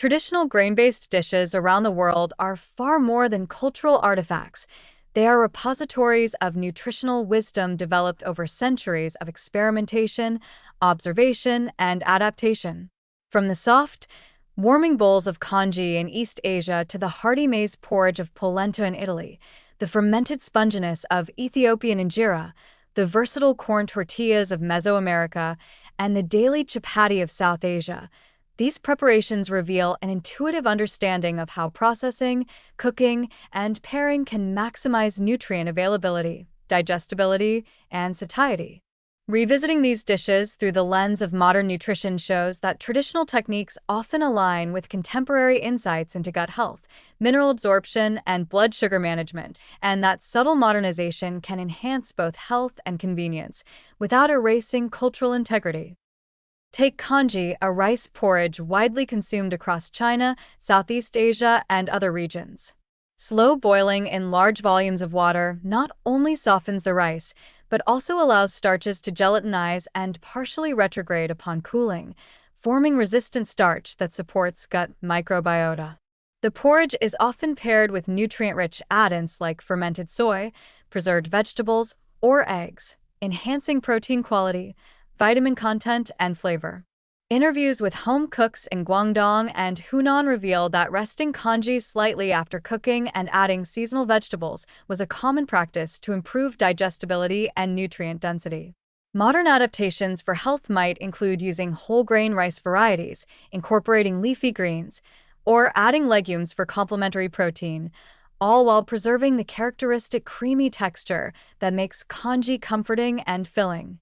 Traditional grain-based dishes around the world are far more than cultural artifacts. They are repositories of nutritional wisdom developed over centuries of experimentation, observation, and adaptation. From the soft, warming bowls of congee in East Asia to the hearty maize porridge of polenta in Italy, the fermented sponginess of Ethiopian injera, the versatile corn tortillas of Mesoamerica, and the daily chapati of South Asia, these preparations reveal an intuitive understanding of how processing, cooking, and pairing can maximize nutrient availability, digestibility, and satiety. Revisiting these dishes through the lens of modern nutrition shows that traditional techniques often align with contemporary insights into gut health, mineral absorption, and blood sugar management, and that subtle modernization can enhance both health and convenience without erasing cultural integrity. Take congee, a rice porridge widely consumed across China, Southeast Asia, and other regions. Slow boiling in large volumes of water not only softens the rice, but also allows starches to gelatinize and partially retrograde upon cooling, forming resistant starch that supports gut microbiota. The porridge is often paired with nutrient-rich add-ins like fermented soy, preserved vegetables, or eggs, enhancing protein quality, vitamin content, and flavor. Interviews with home cooks in Guangdong and Hunan reveal that resting congee slightly after cooking and adding seasonal vegetables was a common practice to improve digestibility and nutrient density. Modern adaptations for health might include using whole grain rice varieties, incorporating leafy greens, or adding legumes for complementary protein, all while preserving the characteristic creamy texture that makes congee comforting and filling.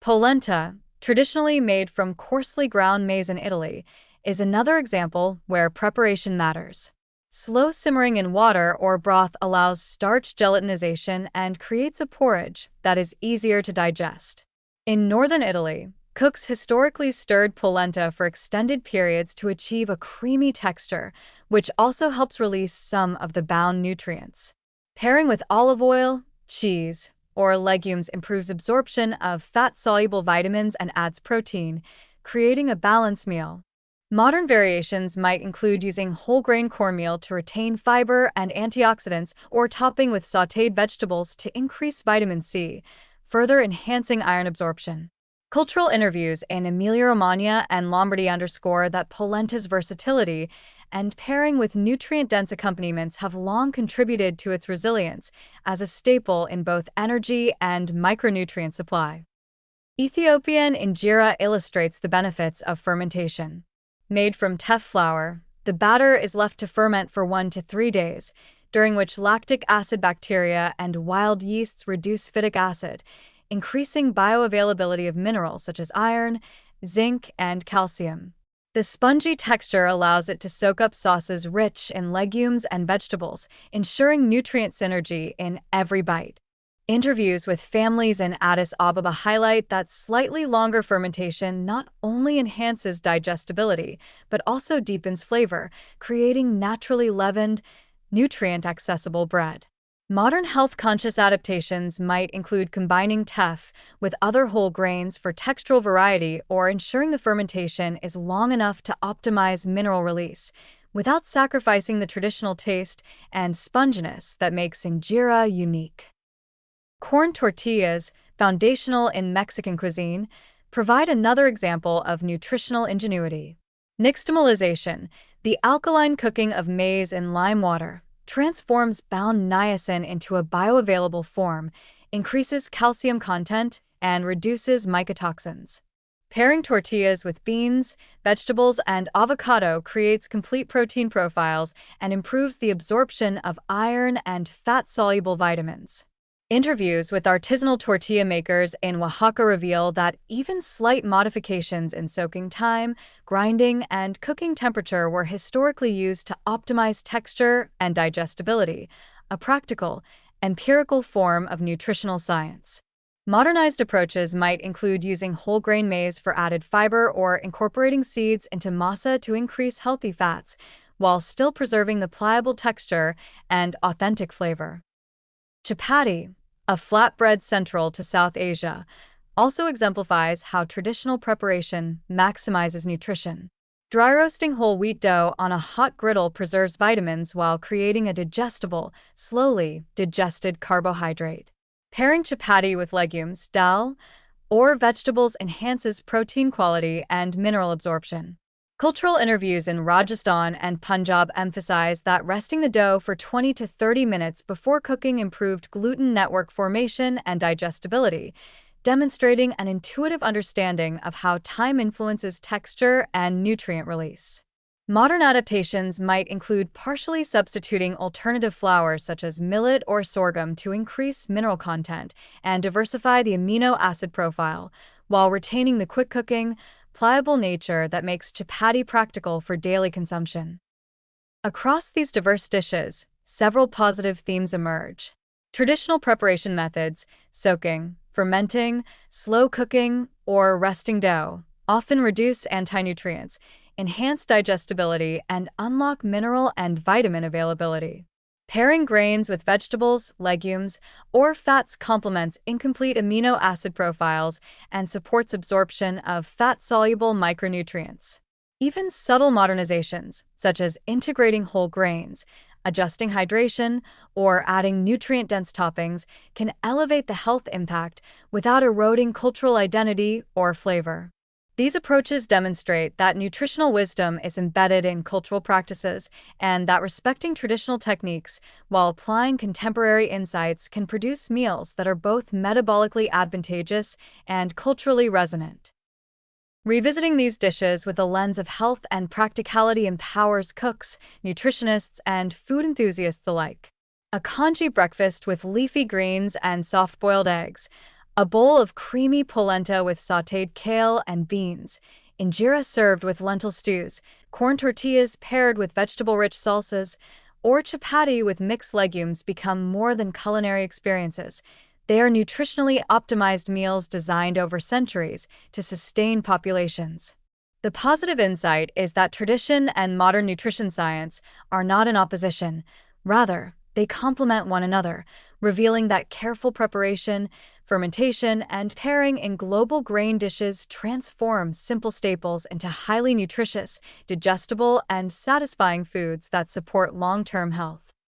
Polenta, traditionally made from coarsely ground maize in Italy, is another example where preparation matters. Slow simmering in water or broth allows starch gelatinization and creates a porridge that is easier to digest. In northern Italy, cooks historically stirred polenta for extended periods to achieve a creamy texture, which also helps release some of the bound nutrients. Pairing with olive oil, cheese, or legumes improves absorption of fat-soluble vitamins and adds protein, creating a balanced meal. Modern variations might include using whole grain cornmeal to retain fiber and antioxidants or topping with sautéed vegetables to increase vitamin C, further enhancing iron absorption. Cultural interviews in Emilia-Romagna and Lombardy underscore that polenta's versatility and pairing with nutrient-dense accompaniments have long contributed to its resilience as a staple in both energy and micronutrient supply. Ethiopian injera illustrates the benefits of fermentation. Made from teff flour, the batter is left to ferment for 1 to 3 days, during which lactic acid bacteria and wild yeasts reduce phytic acid, increasing bioavailability of minerals such as iron, zinc, and calcium. The spongy texture allows it to soak up sauces rich in legumes and vegetables, ensuring nutrient synergy in every bite. Interviews with families in Addis Ababa highlight that slightly longer fermentation not only enhances digestibility, but also deepens flavor, creating naturally leavened, nutrient-accessible bread. Modern health-conscious adaptations might include combining teff with other whole grains for textural variety or ensuring the fermentation is long enough to optimize mineral release, without sacrificing the traditional taste and sponginess that makes injera unique. Corn tortillas, foundational in Mexican cuisine, provide another example of nutritional ingenuity. Nixtamalization, the alkaline cooking of maize in lime water, transforms bound niacin into a bioavailable form, increases calcium content, and reduces mycotoxins. Pairing tortillas with beans, vegetables, and avocado creates complete protein profiles and improves the absorption of iron and fat-soluble vitamins. Interviews with artisanal tortilla makers in Oaxaca reveal that even slight modifications in soaking time, grinding, and cooking temperature were historically used to optimize texture and digestibility, a practical, empirical form of nutritional science. Modernized approaches might include using whole grain maize for added fiber or incorporating seeds into masa to increase healthy fats, while still preserving the pliable texture and authentic flavor. Chapati, a flatbread central to South Asia, also exemplifies how traditional preparation maximizes nutrition. Dry roasting whole wheat dough on a hot griddle preserves vitamins while creating a digestible, slowly digested carbohydrate. Pairing chapati with legumes, dal, or vegetables enhances protein quality and mineral absorption. Cultural interviews in Rajasthan and Punjab emphasize that resting the dough for 20 to 30 minutes before cooking improved gluten network formation and digestibility, demonstrating an intuitive understanding of how time influences texture and nutrient release. Modern adaptations might include partially substituting alternative flours such as millet or sorghum to increase mineral content and diversify the amino acid profile, while retaining the quick cooking, pliable nature that makes chapati practical for daily consumption. Across these diverse dishes, several positive themes emerge. Traditional preparation methods, soaking, fermenting, slow cooking, or resting dough, often reduce anti-nutrients, enhance digestibility, and unlock mineral and vitamin availability. Pairing grains with vegetables, legumes, or fats complements incomplete amino acid profiles and supports absorption of fat-soluble micronutrients. Even subtle modernizations, such as integrating whole grains, adjusting hydration, or adding nutrient-dense toppings, can elevate the health impact without eroding cultural identity or flavor. These approaches demonstrate that nutritional wisdom is embedded in cultural practices and that respecting traditional techniques while applying contemporary insights can produce meals that are both metabolically advantageous and culturally resonant. Revisiting these dishes with a lens of health and practicality empowers cooks, nutritionists, and food enthusiasts alike. A congee breakfast with leafy greens and soft-boiled eggs, a bowl of creamy polenta with sautéed kale and beans, injera served with lentil stews, corn tortillas paired with vegetable-rich salsas, or chapati with mixed legumes become more than culinary experiences. They are nutritionally optimized meals designed over centuries to sustain populations. The positive insight is that tradition and modern nutrition science are not in opposition. Rather, they complement one another, revealing that careful preparation, fermentation, and pairing in global grain dishes transform simple staples into highly nutritious, digestible, and satisfying foods that support long-term health.